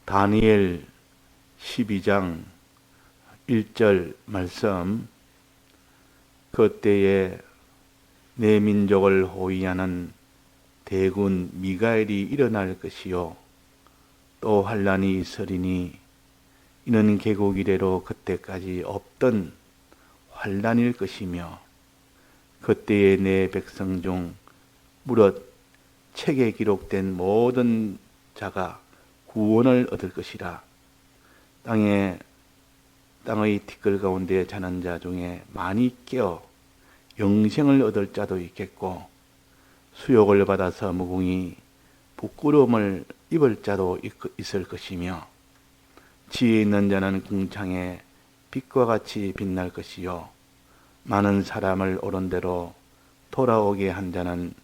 다니엘 12장 1절 말씀, 그때에 내 민족을 호위하는 대군 미가엘이 일어날 것이요 또 환란이 있으리니 이는 개국 이래로 그때까지 없던 환란일 것이며 그때에 내 백성 중 무릇 책에 기록된 모든 자가 구원을 얻을 것이라. 땅의 티끌 가운데 자는 자 중에 많이 깨어 영생을 얻을 자도 있겠고 수욕을 받아서 무궁히 부끄러움을 입을 자도 있을 것이며 지혜 있는 자는 궁창에 빛과 같이 빛날 것이요 많은 사람을 옳은 대로 돌아오게 한 자는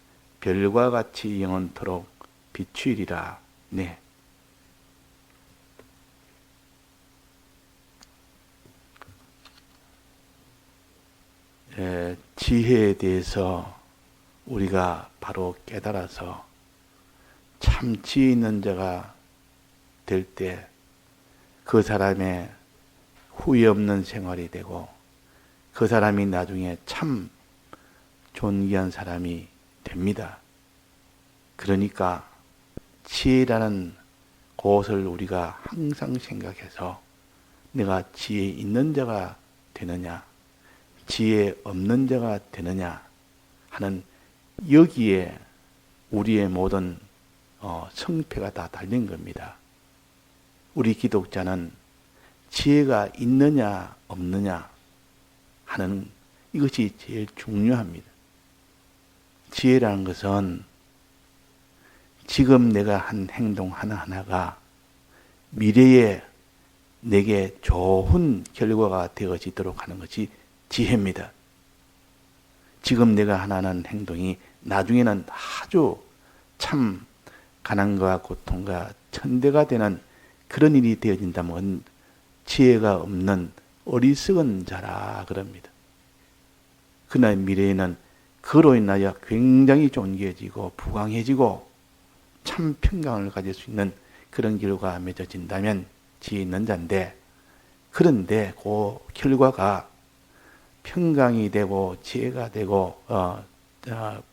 별과 같이 영원토록 비추이리라. 네. 지혜에 대해서 우리가 바로 깨달아서 참 지혜 있는 자가 될 때 그 사람의 후회 없는 생활이 되고 그 사람이 나중에 참 존귀한 사람이 됩니다. 그러니까 지혜라는 것을 우리가 항상 생각해서 내가 지혜 있는 자가 되느냐 지혜 없는 자가 되느냐 하는 여기에 우리의 모든 성패가 다 달린 겁니다. 우리 기독자는 지혜가 있느냐 없느냐 하는 이것이 제일 중요합니다. 지혜라는 것은 지금 내가 한 행동 하나하나가 미래에 내게 좋은 결과가 되어지도록 하는 것이 지혜입니다. 지금 내가 하는 행동이 나중에는 아주 참 가난과 고통과 천대가 되는 그런 일이 되어진다면 지혜가 없는 어리석은 자라 그럽니다. 그날 미래에는 그로 인하여 굉장히 존귀해지고 부강해지고 참 평강을 가질 수 있는 그런 결과가 맺어진다면 지혜 있는 자인데, 그런데 그 결과가 평강이 되고 지혜가 되고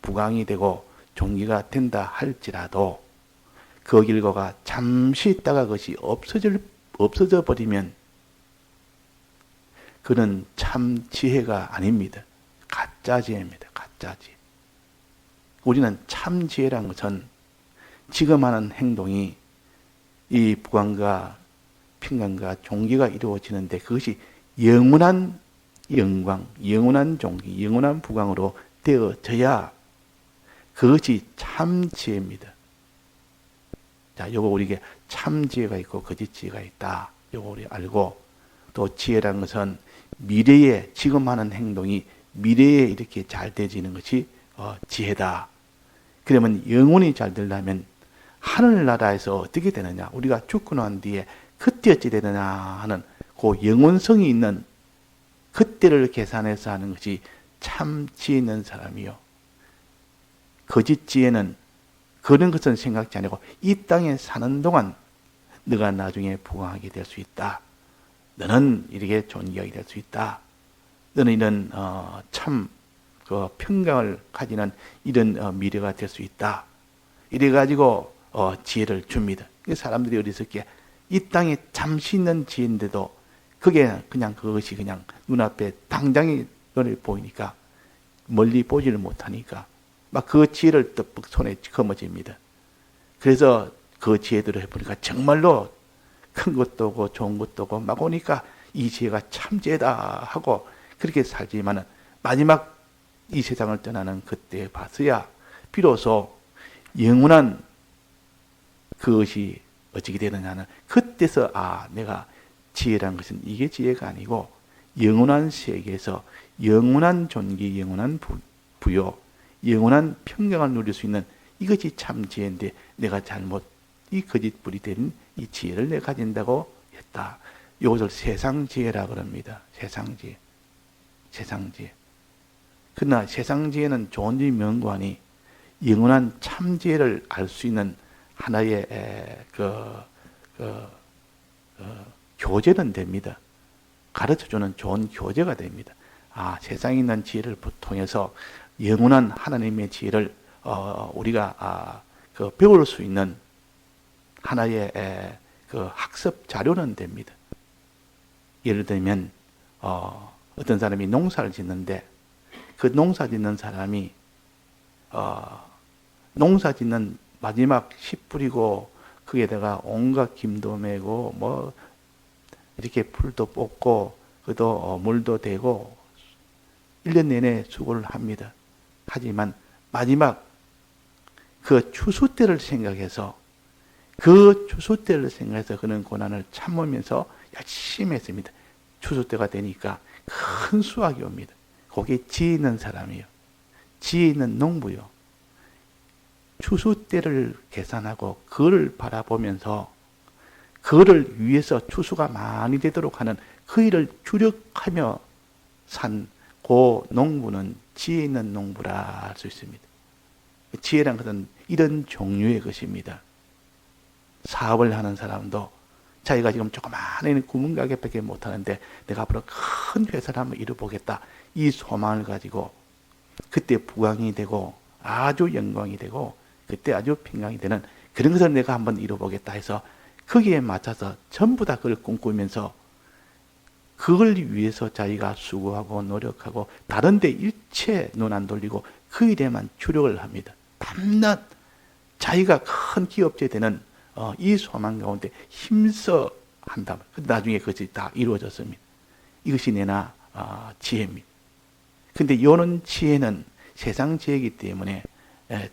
부강이 되고 존귀가 된다 할지라도 그 결과가 잠시 있다가 그것이 없어져 버리면 그는 참 지혜가 아닙니다. 가짜 지혜입니다. 가짜 지혜. 우리는 참 지혜라는 것은 지금 하는 행동이 이 부강과 평강과 존귀가 이루어지는데 그것이 영원한 영광, 영원한 존귀, 영원한 부강으로 되어져야 그것이 참 지혜입니다. 자, 요거 우리에게 참 지혜가 있고 거짓 지혜가 있다. 요거 우리 알고, 또 지혜라는 것은 미래에 지금 하는 행동이 미래에 이렇게 잘 되지는 것이 지혜다. 그러면 영혼이 잘 되려면 하늘나라에서 어떻게 되느냐, 우리가 죽고 난 뒤에 그때 어찌 되느냐 하는 그 영혼성이 있는 그때를 계산해서 하는 것이 참 지혜 있는 사람이요. 거짓 지혜는 그런 것은 생각지 않고 이 땅에 사는 동안 너가 나중에 부강하게 될 수 있다. 너는 이렇게 존귀하게 될 수 있다. 너는 이런 참 그 평강을 가지는 이런 미래가 될 수 있다. 이래가지고 지혜를 줍니다. 사람들이 어리석게 이 땅에 잠시 있는 지혜인데도 그게 그냥 그것이 그냥 눈앞에 당장이 눈에 보이니까 멀리 보지를 못하니까 막 그 지혜를 떡 손에 거머쥡니다. 그래서 그 지혜들을 해보니까 정말로 큰 것도 오고 좋은 것도 오고 막 오니까 이 지혜가 참 지혜다 하고 그렇게 살지만은 마지막 이 세상을 떠나는 그때에 봤어야 비로소 영원한 그것이 어찌게 되느냐는 그때서 내가 지혜라는 것은 이게 지혜가 아니고 영원한 세계에서 영원한 존귀, 영원한 부요, 영원한 평강을 누릴 수 있는 이것이 참 지혜인데 내가 잘못 이 거짓불이 된 이 지혜를 내가 가진다고 했다. 이것을 세상 지혜라고 합니다. 세상 지혜. 세상 지혜. 그러나 세상 지혜는 좋은지 명관이 영원한 참 지혜를 알 수 있는 하나의 교재는 됩니다. 가르쳐주는 좋은 교재가 됩니다. 세상에 있는 지혜를 통해서 영원한 하나님의 지혜를 우리가 배울 수 있는 하나의 그 학습 자료는 됩니다. 예를 들면 어떤 사람이 농사를 짓는데 그 농사 짓는 사람이 농사 짓는 마지막 씨 뿌리고 거기에다가 온갖 김도 매고 뭐 이렇게 풀도 뽑고 그도 물도 대고 1년 내내 수고를 합니다. 하지만 마지막 그 추수 때를 생각해서 그는 고난을 참으면서 열심히 했습니다. 추수 때가 되니까 큰 수확이 옵니다. 거기에 지혜 있는 사람이요. 지혜 있는 농부요. 추수 때를 계산하고 그를 바라보면서 그를 위해서 추수가 많이 되도록 하는 그 일을 주력하며 산 그 농부는 지혜 있는 농부라 할 수 있습니다. 지혜란 것은 이런 종류의 것입니다. 사업을 하는 사람도 자기가 지금 조그마한 구멍가게밖에 못하는데 내가 앞으로 큰 회사를 한번 이뤄보겠다. 이 소망을 가지고 그때 부강이 되고 아주 영광이 되고 그때 아주 평강이 되는 그런 것을 내가 한번 이뤄보겠다 해서 거기에 맞춰서 전부 다 그걸 꿈꾸면서 그걸 위해서 자기가 수고하고 노력하고 다른 데 일체 눈 안 돌리고 그 일에만 주력을 합니다. 밤낮 자기가 큰 기업체 되는 이 소망 가운데 힘써 한다. 나중에 그것이 다 이루어졌습니다. 이것이 내나 지혜입니다. 근데 요는 지혜는 세상 지혜이기 때문에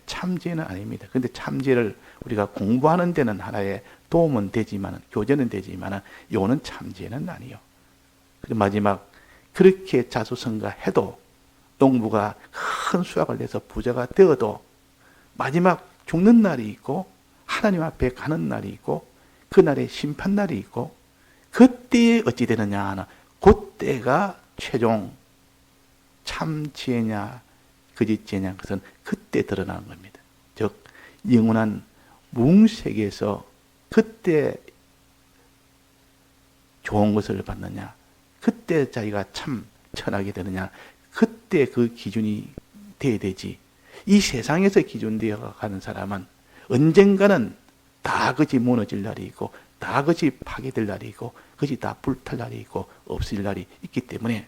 참 지혜는 아닙니다. 근데 참 지혜를 우리가 공부하는 데는 하나의 도움은 되지만, 교재는 되지만, 요는 참 지혜는 아니요. 그리고 마지막, 그렇게 자수성가해도, 농부가 큰 수확을 내서 부자가 되어도, 마지막 죽는 날이 있고, 하나님 앞에 가는 날이 있고, 그날에 심판날이 있고, 그때에 어찌 되느냐 하나, 그때가 최종 참 지혜냐, 거짓 지혜냐, 그것은 그때 드러나는 겁니다. 즉, 영원한 무궁세계에서 그때 좋은 것을 받느냐, 그때 자기가 참 천하게 되느냐, 그때 그 기준이 돼야 되지. 이 세상에서 기준되어 가는 사람은 언젠가는 다 그것이 무너질 날이 있고, 다 그것이 파괴될 날이 있고, 그것이 다 불탈 날이 있고, 없을 날이 있기 때문에,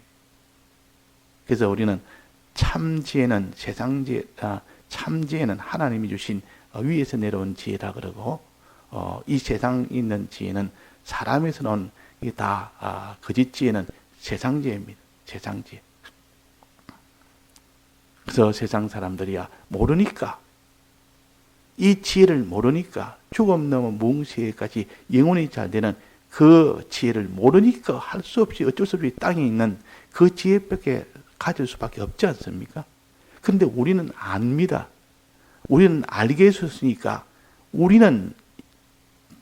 그래서 우리는 참지혜는 참지혜는 하나님이 주신 위에서 내려온 지혜라 그러고, 이 세상에 있는 지혜는 사람에서 나온 이게 다 거짓 지혜는 세상 지혜입니다. 세상 지혜. 그래서 세상 사람들이야 모르니까, 이 지혜를 모르니까 죽음 넘은 무궁세계까지 영원히 잘 되는 그 지혜를 모르니까 할 수 없이 어쩔 수 없이 땅에 있는 그 지혜밖에 가질 수밖에 없지 않습니까? 그런데 우리는 압니다. 우리는 알게 해줬으니까 우리는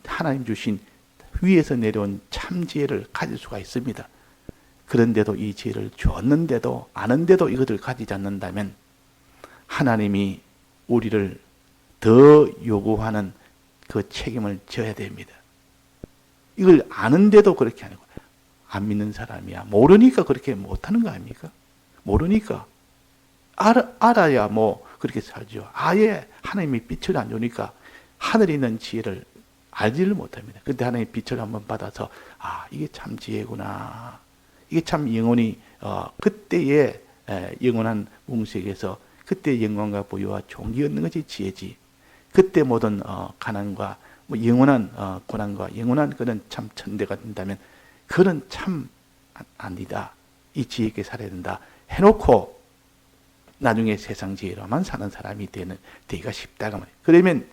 하나님 주신 위에서 내려온 참 지혜를 가질 수가 있습니다. 그런데도 이 지혜를 줬는데도 아는데도 이것을 가지지 않는다면 하나님이 우리를 더 요구하는 그 책임을 져야 됩니다. 이걸 아는데도 그렇게 하는 거예요. 안 믿는 사람이야. 모르니까 그렇게 못하는 거 아닙니까? 모르니까. 알아야 뭐 그렇게 살죠. 아예 하나님이 빛을 안 주니까 하늘에 있는 지혜를 알지를 못합니다. 그런데 하나님의 빛을 한번 받아서 이게 참 지혜구나. 이게 참 영원히 그때의 영원한 무궁세계에서 그때 영광과 부유와 존귀 얻는 것이 지혜지. 그때 모든 가난과 뭐 영원한 고난과 영원한 그런 참 천대가 된다면 그는 참 아니다. 이 지혜 있게 살아야 된다. 해놓고 나중에 세상 지혜로만 사는 사람이 되기가 쉽다가 말이에요. 그러면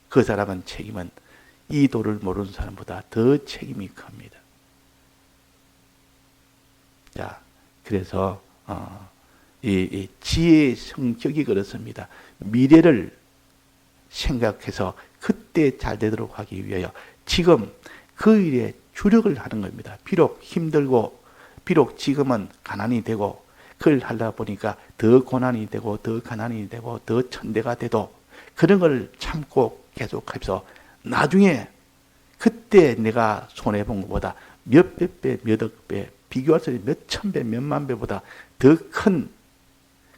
그 사람은 책임은 이 도를 모르는 사람보다 더 책임이 큽니다. 자, 그래서 이 지혜의 성격이 그렇습니다. 미래를 생각해서 그때 잘 되도록 하기 위하여 지금 그 일에 주력을 하는 겁니다. 비록 힘들고 비록 지금은 가난이 되고 그걸 하다 보니까 더 고난이 되고 더 가난이 되고 더 천대가 돼도 그런 걸 참고 계속해서 나중에 그때 내가 손해본 것보다 몇백 배, 몇억 배, 비교할 수 없는 몇천 배, 몇만 배보다 더 큰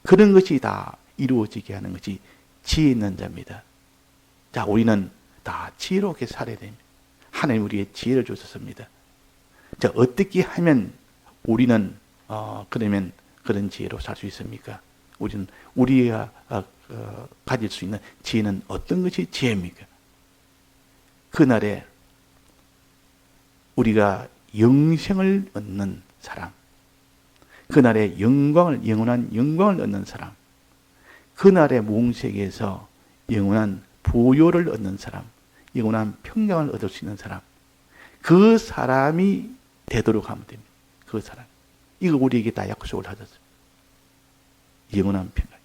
그런 것이 다 이루어지게 하는 것이 지혜 있는 자입니다. 자, 우리는 다 지혜롭게 살아야 됩니다. 하나님 우리의 지혜를 주셨습니다. 자, 어떻게 하면 우리는 그러면 그런 지혜로 살 수 있습니까? 우리가 가질 수 있는 지혜는 어떤 것이 지혜입니까? 그날에 우리가 영생을 얻는 사람, 그날에 영원한 영광을 얻는 사람, 그날의 무궁세계에서 영원한 보혈을 얻는 사람, 영원한 평강을 얻을 수 있는 사람, 그 사람이 되도록 하면 됩니다. 그 사람. 이거 우리에게 다 약속을 하셨어요. 영원한 평강.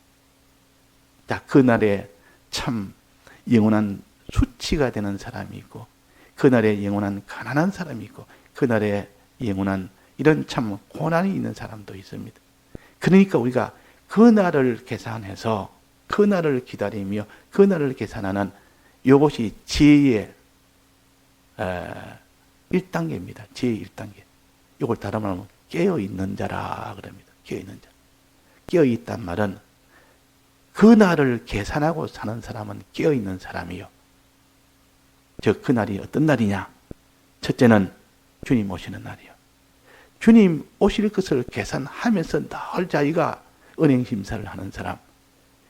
자, 그날에 참 영원한 수치가 되는 사람이 있고, 그날에 영원한 가난한 사람이 있고, 그날에 영원한 이런 참 고난이 있는 사람도 있습니다. 그러니까 우리가 그날을 계산해서 그날을 기다리며 그날을 계산하는 이것이 지혜의 1단계입니다. 지혜의 1단계. 이걸 다른 말로 하면 깨어있는 자라 그럽니다. 깨어있는 자. 깨어있단 말은 그날을 계산하고 사는 사람은 깨어있는 사람이요. 즉 그날이 어떤 날이냐? 첫째는 주님 오시는 날이요. 주님 오실 것을 계산하면서 늘 자기가 은행심사를 하는 사람,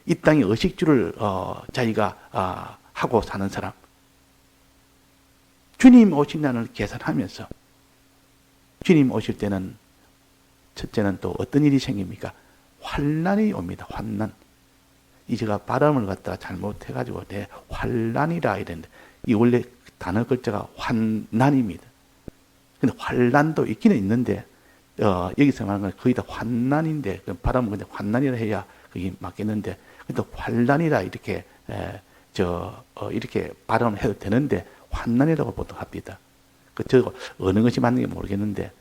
이 땅의 의식주를 자기가 하고 사는 사람, 주님 오신 날을 계산하면서 주님 오실 때는 첫째는 또 어떤 일이 생깁니까? 환난이 옵니다. 환난. 이 제가 발음을 갖다가 잘못해가지고 환난이라 이랬는데 이 원래 단어 글자가 환난입니다. 근데 환난도 있기는 있는데 여기서 말하는 건 거의 다 환난인데 발음은 근데 환난이라 해야 그게 맞겠는데 근데 환난이라 이렇게 이렇게 발음을 해도 되는데 환난이라고 보통 합니다. 저 어느 것이 맞는지 모르겠는데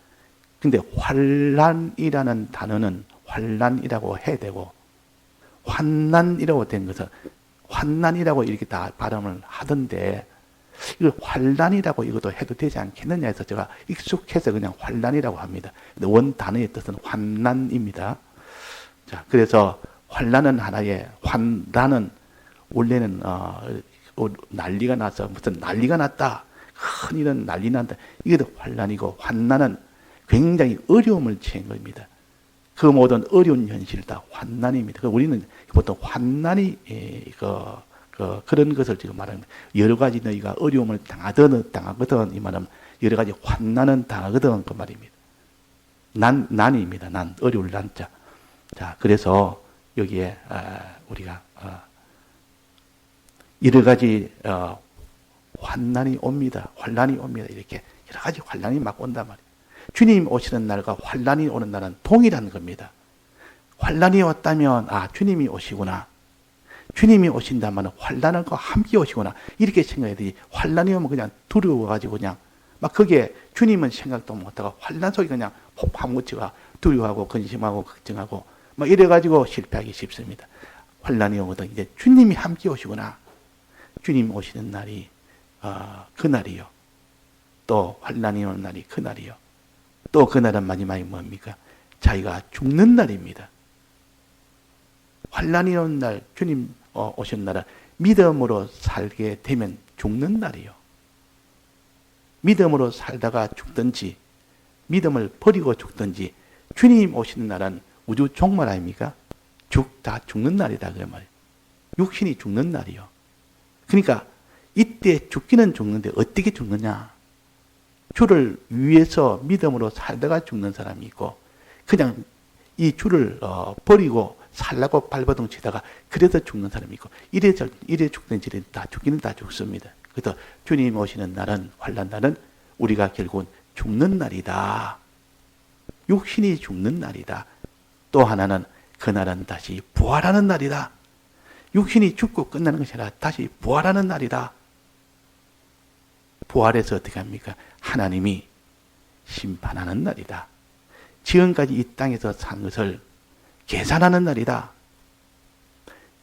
근데 환난이라는 단어는 환난이라고 해야 되고 환난이라고 된 것은 환난이라고 이렇게 다 발음을 하던데 이걸 환난이라고 이것도 해도 되지 않겠느냐 해서 제가 익숙해서 그냥 환난이라고 합니다. 근데 원 단어의 뜻은 환난입니다. 자, 그래서 환난은 하나의 환난은 원래는 난리가 나서 무슨 난리가 났다. 큰 일은 난리 난다. 이게 더 환난이고 환난은 굉장히 어려움을 취한 겁니다. 그 모든 어려운 현실을 다 환난입니다. 우리는 보통 환난이 그런 것을 지금 말합니다. 여러 가지 너희가 어려움을 당하거든 이 말은 여러 가지 환난은 당하거든 그 말입니다. 난입니다. 난 어려울 난자. 자, 그래서 여기에 우리가 여러 가지 환난이 옵니다. 환난이 옵니다. 이렇게 여러 가지 환난이 막 온단 말이에요. 주님 오시는 날과 환난이 오는 날은 동일한 겁니다. 환난이 왔다면 주님이 오시구나. 주님이 오신다면 환난과 함께 오시구나. 이렇게 생각해야 되지. 환난이 오면 그냥 두려워가지고 그냥 막 그게 주님은 생각도 못하고 환난 속에 그냥 파묻혀가 두려워하고 근심하고 걱정하고 막 이래가지고 실패하기 쉽습니다. 환난이 오거든 이제 주님이 함께 오시구나. 주님 오시는 날이 그날이요. 또 환난이 오는 날이 그날이요. 또 그날은 마지막이 뭡니까? 자기가 죽는 날입니다. 환난이 오는 날, 주님 오신 날은 믿음으로 살게 되면 죽는 날이요. 믿음으로 살다가 죽든지 믿음을 버리고 죽든지 주님 오시는 날은 우주 종말 아닙니까? 다 죽는 날이다 그 말이에요. 육신이 죽는 날이요. 그러니까 이때 죽기는 죽는데 어떻게 죽느냐? 주를 위해서 믿음으로 살다가 죽는 사람이 있고 그냥 이 주를 버리고 살라고 발버둥 치다가 그래서 죽는 사람이 있고 이래 죽든지 다 죽기는 다 죽습니다. 그래서 주님 오시는 날은 환난 날은 우리가 결국은 죽는 날이다. 육신이 죽는 날이다. 또 하나는 그날은 다시 부활하는 날이다. 육신이 죽고 끝나는 것이 아니라 다시 부활하는 날이다. 부활해서 어떻게 합니까? 하나님이 심판하는 날이다. 지금까지 이 땅에서 산 것을 계산하는 날이다.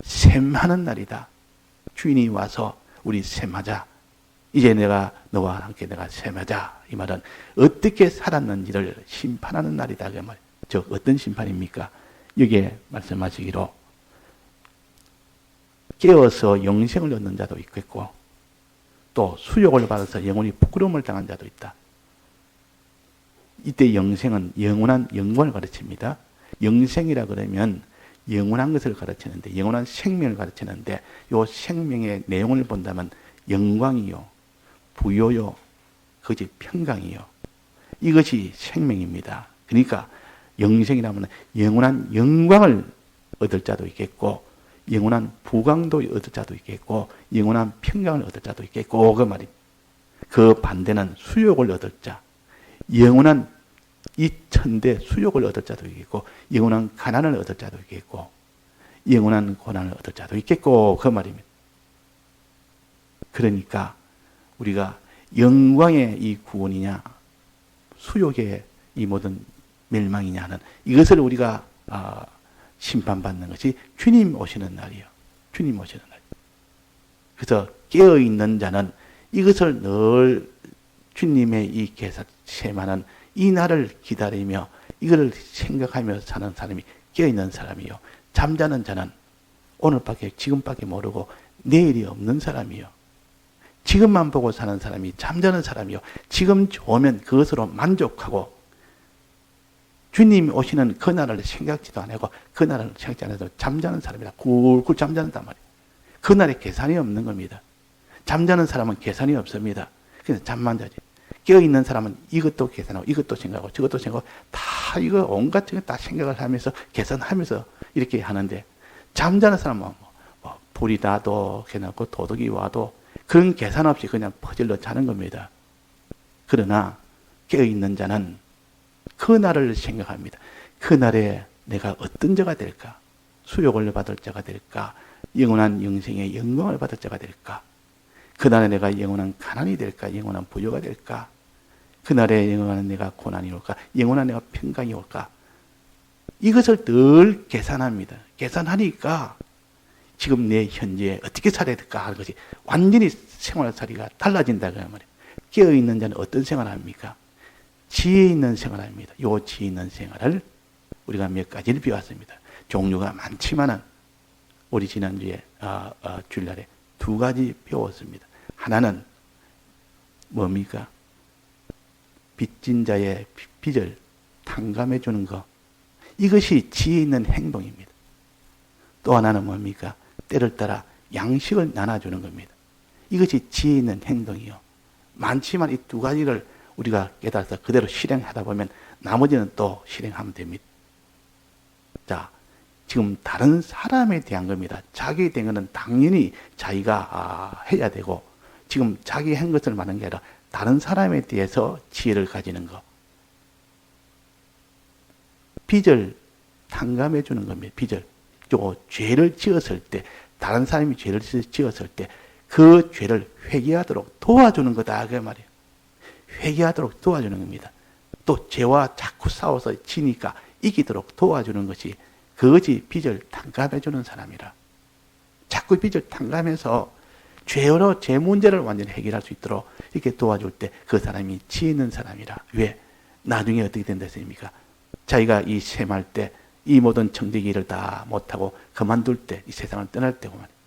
셈하는 날이다. 주인이 와서 우리 셈하자. 이제 내가 너와 함께 내가 셈하자. 이 말은 어떻게 살았는지를 심판하는 날이다. 그 말. 즉 어떤 심판입니까? 여기에 말씀하시기로 깨어서 영생을 얻는 자도 있겠고 또 수욕을 받아서 영원히 부끄러움을 당한 자도 있다. 이때 영생은 영원한 영광을 가르칩니다. 영생이라 그러면 영원한 것을 가르치는데 영원한 생명을 가르치는데 이 생명의 내용을 본다면 영광이요 부요요 그것이 평강이요 이것이 생명입니다. 그러니까 영생이라면 영원한 영광을 얻을 자도 있겠고 영원한 부강도 얻을 자도 있겠고 영원한 평강을 얻을 자도 있겠고 그 말입니다. 그 반대는 수욕을 얻을 자 영원한 이 천대 수욕을 얻을 자도 있겠고 영원한 가난을 얻을 자도 있겠고 영원한 고난을 얻을 자도 있겠고 그 말입니다. 그러니까 우리가 영광의 이 구원이냐 수욕의 이 모든 멸망이냐는 이것을 우리가 심판받는 것이 주님 오시는 날이요. 주님 오시는 날. 그래서 깨어있는 자는 이것을 늘 주님의 이 계산세만은 이 날을 기다리며 이걸 생각하며 사는 사람이 깨어있는 사람이요. 잠자는 자는 오늘밖에 지금밖에 모르고 내일이 없는 사람이요. 지금만 보고 사는 사람이 잠자는 사람이요. 지금 좋으면 그것으로 만족하고 주님이 오시는 그 날을 생각지도 안 하고 그 날을 생각지 안 해도 잠자는 사람이라 굴굴 잠자는단 말이에요. 그 날에 계산이 없는 겁니다. 잠자는 사람은 계산이 없습니다. 그래서 잠만 자지. 깨어있는 사람은 이것도 계산하고 이것도 생각하고 저것도 생각하고 다 이거 온갖 다 생각을 하면서 계산하면서 이렇게 하는데 잠자는 사람은 뭐 불이 나도 괜찮고 도둑이 와도 그런 계산 없이 그냥 퍼질러 자는 겁니다. 그러나 깨어있는 자는 그 날을 생각합니다. 그 날에 내가 어떤 자가 될까? 수욕을 받을 자가 될까? 영원한 영생의 영광을 받을 자가 될까? 그날에 내가 영원한 가난이 될까? 영원한 부요가 될까? 그날에 영원한 내가 고난이 올까? 영원한 내가 평강이 올까? 이것을 늘 계산합니다. 계산하니까 지금 내 현재에 어떻게 살아야 될까 하는 것이 완전히 생활살이가 달라진다 그 말이에요. 깨어있는 자는 어떤 생활을 합니까? 지혜 있는 생활을 합니다. 이 지혜 있는 생활을 우리가 몇 가지를 배웠습니다. 종류가 많지만은 우리 지난주에 주일날에 두 가지 배웠습니다. 하나는 뭡니까? 빚진 자의 빚을 탕감해 주는 것. 이것이 지혜 있는 행동입니다. 또 하나는 뭡니까? 때를 따라 양식을 나눠주는 겁니다. 이것이 지혜 있는 행동이요. 많지만 이 두 가지를 우리가 깨달아서 그대로 실행하다 보면 나머지는 또 실행하면 됩니다. 자, 지금 다른 사람에 대한 겁니다. 자기에 대한 것은 당연히 자기가 해야 되고 지금 자기 한 것을 말하는 게 아니라 다른 사람에 대해서 지혜를 가지는 것. 빚을 탕감해 주는 겁니다. 빚을. 또 죄를 지었을 때 다른 사람이 죄를 지었을 때 그 죄를 회개하도록 도와주는 거다 그 말이에요. 회개하도록 도와주는 겁니다. 또 죄와 자꾸 싸워서 지니까 이기도록 도와주는 것이 그것이 빚을 탕감해 주는 사람이라. 자꾸 빚을 탕감해서 죄로 제 문제를 완전히 해결할 수 있도록 이렇게 도와줄 때 그 사람이 지혜 있는 사람이라. 왜? 나중에 어떻게 된다 했습니까? 자기가 이 셈할 때 이 모든 정직의 일을 다 못하고 그만둘 때 이 세상을 떠날 때고 말이에요.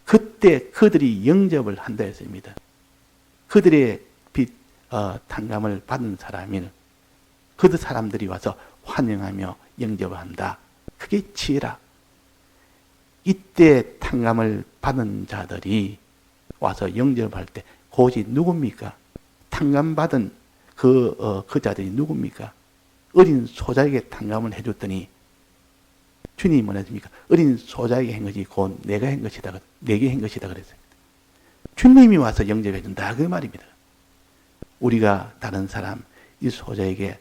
그때 그들이 영접을 한다 했습니다. 그들의 빚 탕감을 받은 사람인 그 사람들이 와서 환영하며 영접을 한다. 그게 지혜라. 이때 탕감을 받은 자들이 와서 영접할 때 그것이 누굽니까? 탕감받은 그 자들이 누굽니까? 어린 소자에게 탕감을 해줬더니 주님이 뭐라 했습니까? 어린 소자에게 한 것이 곧 내가 한 것이다. 내게 한 것이다 그랬어요. 주님이 와서 영접해 준다 그 말입니다. 우리가 다른 사람 이 소자에게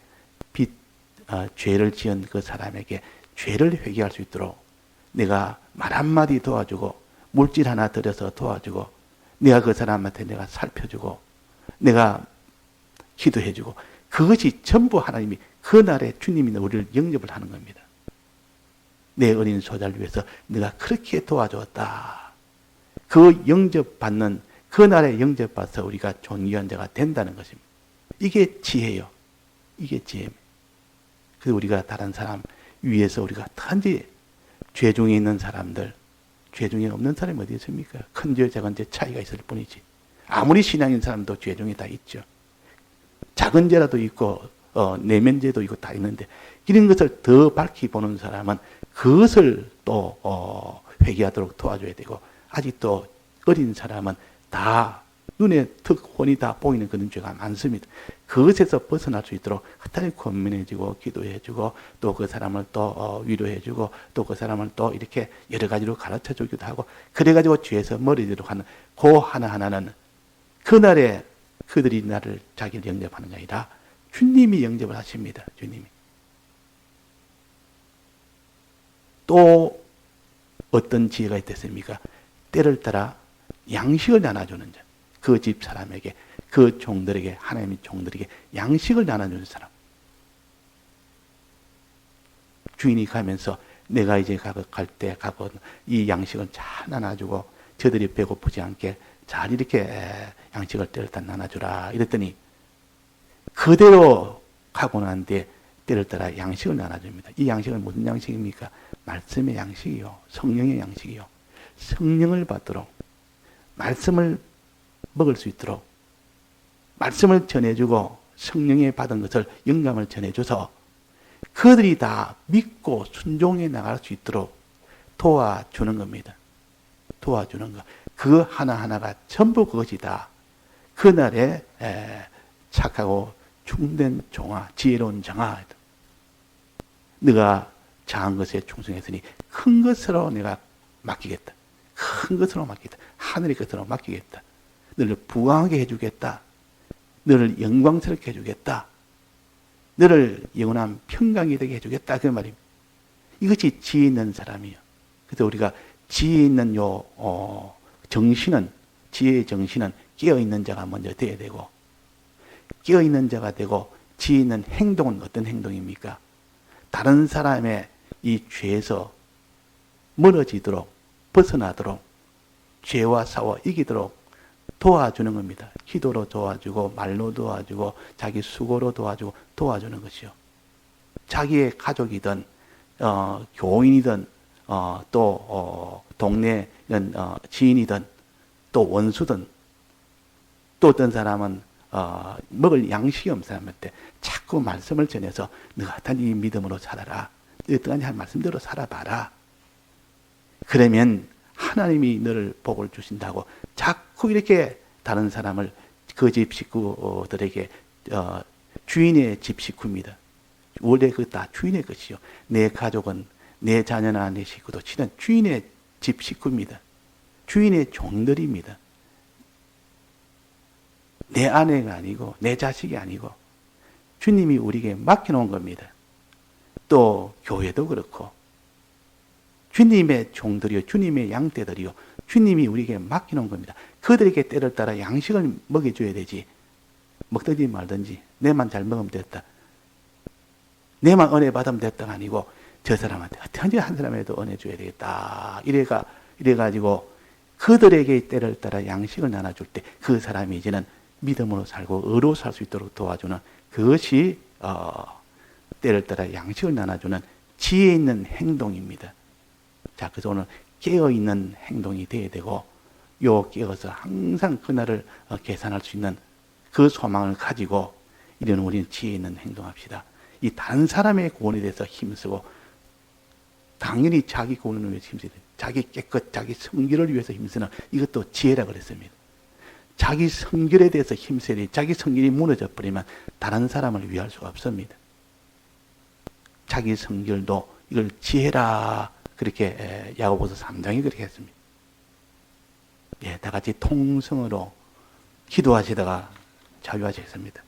죄를 지은 그 사람에게 죄를 회개할 수 있도록 내가 말 한마디 도와주고 물질 하나 들여서 도와주고 내가 그 사람한테 내가 살펴주고 내가 기도해주고 그것이 전부 하나님이 그날에 주님이 우리를 영접을 하는 겁니다. 내 어린 소자를 위해서 내가 그렇게 도와주었다. 그 영접받는 그날에 영접받아서 우리가 존귀한 자가 된다는 것입니다. 이게 지혜예요. 이게 지혜입니다. 그래서 우리가 다른 사람 위에서 우리가 단지 죄 중에 있는 사람들, 죄 중에 없는 사람이 어디 있습니까? 큰 죄, 작은 죄 차이가 있을 뿐이지. 아무리 신앙인 사람도 죄 중에 다 있죠. 작은 죄라도 있고 내면죄도 있고 다 있는데 이런 것을 더 밝히 보는 사람은 그것을 또 회개하도록 도와줘야 되고, 아직도 어린 사람은 다 눈에 턱 훤히 다 보이는 그런 죄가 많습니다. 그것에서 벗어날 수 있도록 하여튼 권면해주고 기도해주고 또 그 사람을 또 위로해주고 또 그 사람을 또 이렇게 여러 가지로 가르쳐주기도 하고, 그래가지고 죄에서 멀어지도록 하는 그 하나하나는 그날에 그들이 나를 자기를 영접하는 게 아니라 주님이 영접을 하십니다. 주님이. 또 어떤 지혜가 있겠습니까? 때를 따라 양식을 나눠주는 자. 그 집 사람에게, 그 종들에게, 하나님의 종들에게 양식을 나눠주는 사람. 주인이 가면서 내가 이제 갈 때 가고 이 양식을 잘 나눠주고 저들이 배고프지 않게 잘 이렇게 양식을 때를 따라 나눠주라 이랬더니 그대로 가고 난 뒤에 때를 따라 양식을 나눠줍니다. 이 양식은 무슨 양식입니까? 말씀의 양식이요. 성령의 양식이요. 성령을 받도록, 말씀을 먹을 수 있도록, 말씀을 전해주고 성령에 받은 것을 영감을 전해줘서 그들이 다 믿고 순종해 나갈 수 있도록 도와주는 겁니다. 도와주는 것. 그 하나하나가 전부 그것이 다 그날에 착하고 충된 종아, 지혜로운 정아. 네가 작은 것에 충성했으니 큰 것으로 내가 맡기겠다. 큰 것으로 맡기겠다. 하늘의 것으로 맡기겠다. 너를 부강하게 해주겠다. 너를 영광스럽게 해주겠다. 너를 영원한 평강이 되게 해주겠다. 그 말입니다. 이것이 지혜 있는 사람이에요. 그래서 우리가 지혜 있는 정신은, 지혜의 정신은 깨어있는 자가 먼저 되어야 되고, 깨어있는 자가 되고, 지혜 있는 행동은 어떤 행동입니까? 다른 사람의 이 죄에서 멀어지도록, 벗어나도록, 죄와 싸워 이기도록 도와주는 겁니다. 기도로 도와주고, 말로 도와주고, 자기 수고로 도와주고, 도와주는 것이요. 자기의 가족이든, 교인이든, 또, 동네 지인이든, 또 원수든, 또 어떤 사람은, 먹을 양식이 없는 사람한테 자꾸 말씀을 전해서, 너가 어떤 이 믿음으로 살아라. 어떠한 한 말씀대로 살아봐라. 그러면, 하나님이 너를 복을 주신다고 자꾸 이렇게 다른 사람을 그 집 식구들에게 주인의 집 식구입니다. 원래 그 다 주인의 것이요. 내 가족은 내 자녀나 내 식구도 실은 주인의 집 식구입니다. 주인의 종들입니다. 내 아내가 아니고 내 자식이 아니고 주님이 우리에게 맡겨놓은 겁니다. 또 교회도 그렇고 주님의 종들이요, 주님의 양떼들이요, 주님이 우리에게 맡겨놓은 겁니다. 그들에게 때를 따라 양식을 먹여줘야 되지. 먹든지 말든지 내만 잘 먹으면 됐다. 내만 은혜 받으면 됐다가 아니고 저 사람한테 어떻게 한 사람에도 은혜 줘야 되겠다. 이래가지고 그들에게 때를 따라 양식을 나눠줄 때 그 사람이 이제는 믿음으로 살고 의로 살 수 있도록 도와주는 그것이 때를 따라 양식을 나눠주는 지혜 있는 행동입니다. 자, 그래서 오늘 깨어있는 행동이 되어야 되고, 깨어서 항상 그날을 계산할 수 있는 그 소망을 가지고, 이런 우리는 지혜 있는 행동합시다. 이 다른 사람의 구원에 대해서 힘쓰고, 당연히 자기 구원을 위해서 힘쓰야 돼. 자기 깨끗, 자기 성결을 위해서 힘쓰는 이것도 지혜라 그랬습니다. 자기 성결에 대해서 힘써야 돼. 자기 성결이 무너져 버리면 다른 사람을 위할 수가 없습니다. 자기 성결도 이걸 지혜라. 그렇게 야고보서 3장이 그렇게 했습니다. 예, 다 같이 통성으로 기도하시다가 자유하시겠습니다.